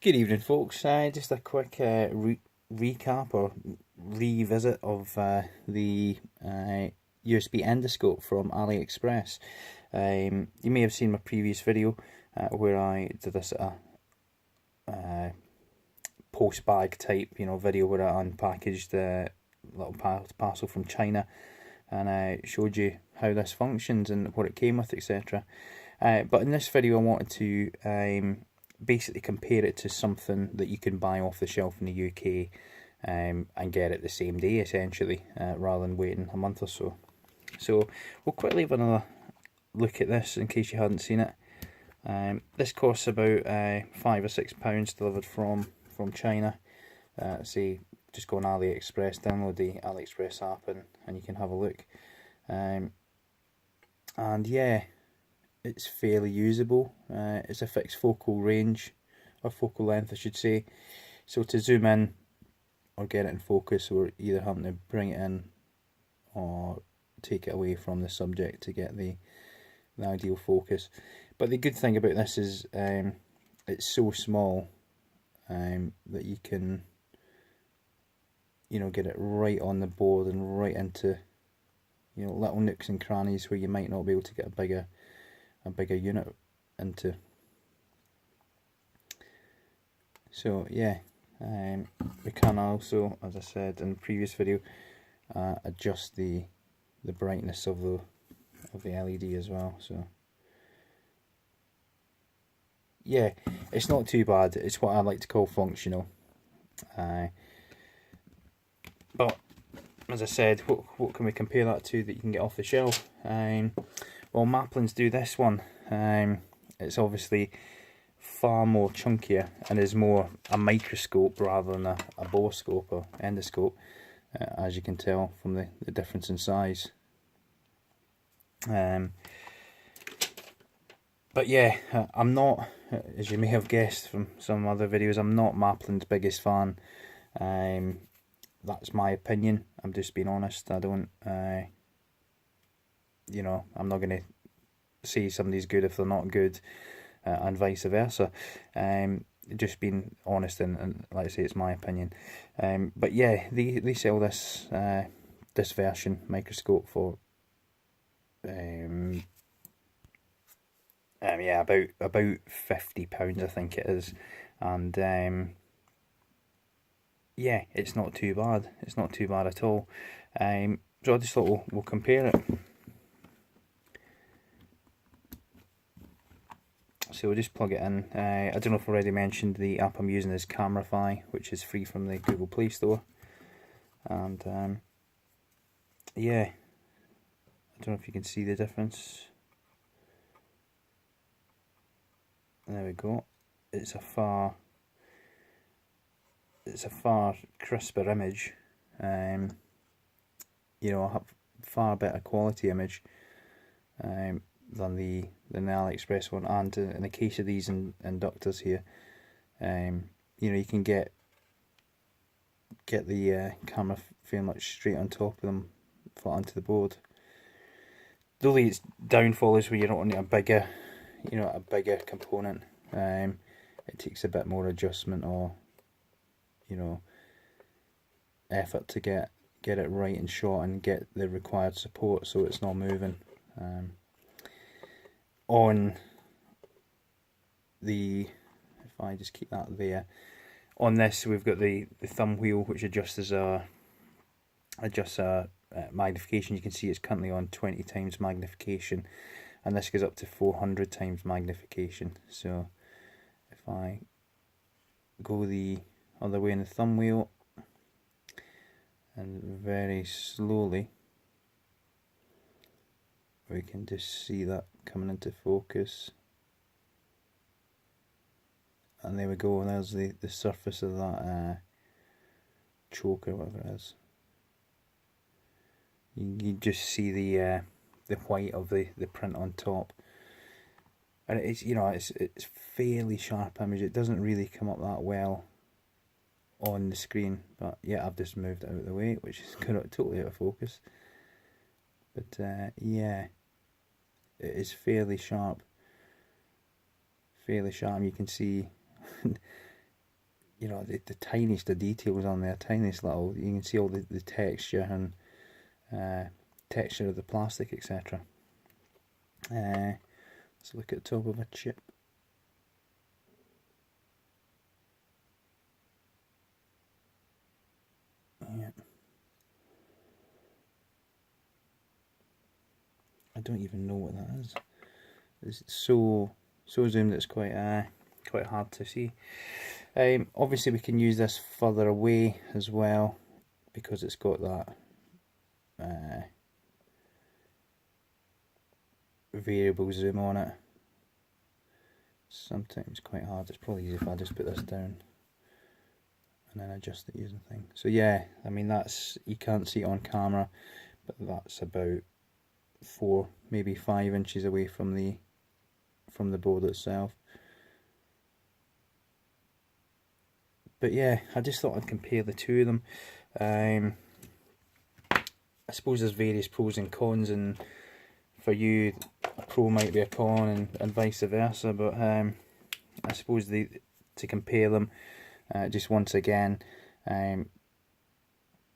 Good evening, folks. Just a quick recap or revisit of the USB endoscope from AliExpress. You may have seen my previous video where I did this post bag type, video where I unpackaged the little parcel from China, and I showed you how this functions and what it came with, etc. But in this video, I wanted to basically compare it to something that you can buy off the shelf in the UK and get it the same day, essentially, rather than waiting a month or so. So we'll quickly have another look at this in case you hadn't seen it. This costs about £5 or £6 delivered from China. Say just go on AliExpress, download the AliExpress app, and you can have a look. And yeah, it's fairly usable. It's a fixed focal range, or focal length I should say. So to zoom in or get it in focus, we're either having to bring it in or take it away from the subject to get the ideal focus. But the good thing about this is it's so small that you can get it right on the board and right into little nooks and crannies where you might not be able to get a bigger unit into. So yeah, we can also, as I said in the previous video, adjust the brightness of the LED as well. So yeah, it's not too bad. It's what I like to call functional. But as I said, what can we compare that to that you can get off the shelf? Well, Maplins do this one. It's obviously far more chunkier and is more a microscope rather than a borescope or endoscope, as you can tell from the difference in size. But yeah, I'm not, as you may have guessed from some other videos, I'm not Maplin's biggest fan. That's my opinion. I'm just being honest. I don't, I'm not going to say somebody's good if they're not good, and vice versa. Just being honest, and like I say, it's my opinion. But yeah, they sell this this version microscope for yeah, about £50 I think it is, and yeah, it's not too bad. It's not too bad at all. So I just thought we'll compare it. So we'll just plug it in. I don't know if I already mentioned the app I'm using is Camerify, which is free from the Google Play Store. And yeah, I don't know if you can see the difference. There we go. It's a far crisper image. A far better quality image than the AliExpress one. And in the case of these inductors here, you can get the camera fairly much straight on top of them, flat onto the board. The only downfall is when you're not on a bigger component. It takes a bit more adjustment or effort to get it right and short and get the required support so it's not moving. On the, if I just keep that there, on this we've got the thumb wheel which adjusts our magnification. You can see it's currently on 20 times magnification, and this goes up to 400 times magnification. So if I go the other way in the thumb wheel and very slowly, we can just see that coming into focus, and there we go. And there's the surface of that choke or whatever it is. You just see the white of the print on top, and it's it's fairly sharp image. It doesn't really come up that well on the screen, but yeah, I've just moved it out of the way, which is totally out of focus. But yeah, it is fairly sharp. You can see you know, the tiniest of details on there, tiniest little, you can see all the texture and texture of the plastic, etc. Let's look at the top of a chip. Yeah. I don't even know what that is. It's so zoomed it's quite hard to see. Obviously we can use this further away as well because it's got that variable zoom on it. Sometimes quite hard. It's probably easy if I just put this down and then adjust it using thing. So yeah, I mean that's, you can't see it on camera, but that's about 4, maybe 5 inches away from the board itself. But yeah, I just thought I'd compare the two of them. I suppose there's various pros and cons, and for you a pro might be a con and vice versa, but I suppose to compare them, just once again,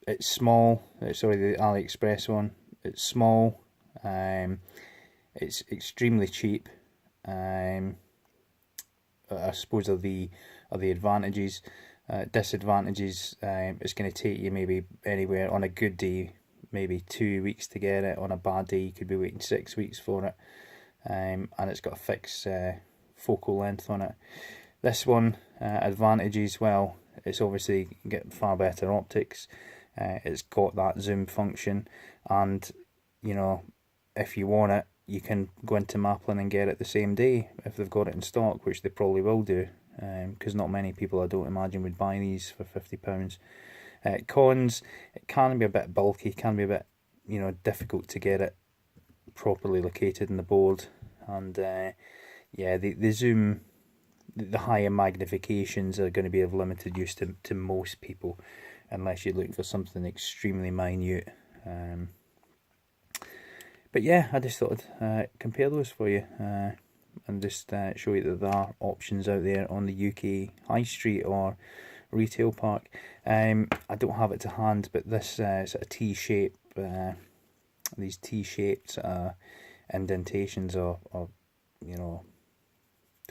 it's small, sorry, the AliExpress one, it's small, it's extremely cheap. I suppose are the advantages. Disadvantages, it's going to take you maybe anywhere, on a good day, maybe 2 weeks to get it. On a bad day you could be waiting 6 weeks for it, and it's got a fixed focal length on it. This one, advantages, well, it's obviously get far better optics, it's got that zoom function, and you know, if you want it, you can go into Maplin and get it the same day if they've got it in stock, which they probably will do, because not many people, I don't imagine, would buy these for £50. Cons, it can be a bit bulky, can be a bit, you know, difficult to get it properly located in the board, and yeah, the zoom, the higher magnifications are going to be of limited use to most people, unless you're looking for something extremely minute. But yeah, I just thought I'd compare those for you, and just show you that there are options out there on the UK high street or retail park. I don't have it to hand, but this sort of T-shape, these T-shaped indentations or you know,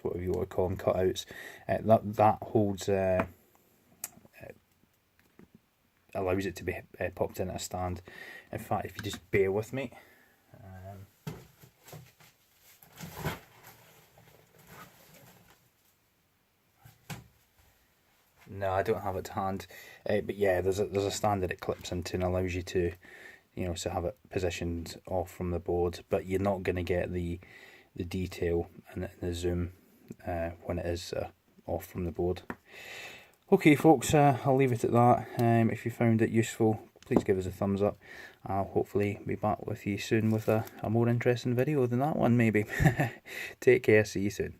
whatever you want to call them, cutouts, that holds, allows it to be popped in a stand. In fact, if you just bear with me. No, I don't have it to hand, but yeah, there's a stand that it clips into and allows you to, you know, to have it positioned off from the board, but you're not going to get the detail and the zoom when it is off from the board. Okay folks, I'll leave it at that. If you found it useful, please give us a thumbs up. I'll hopefully be back with you soon with a more interesting video than that one maybe. Take care, see you soon.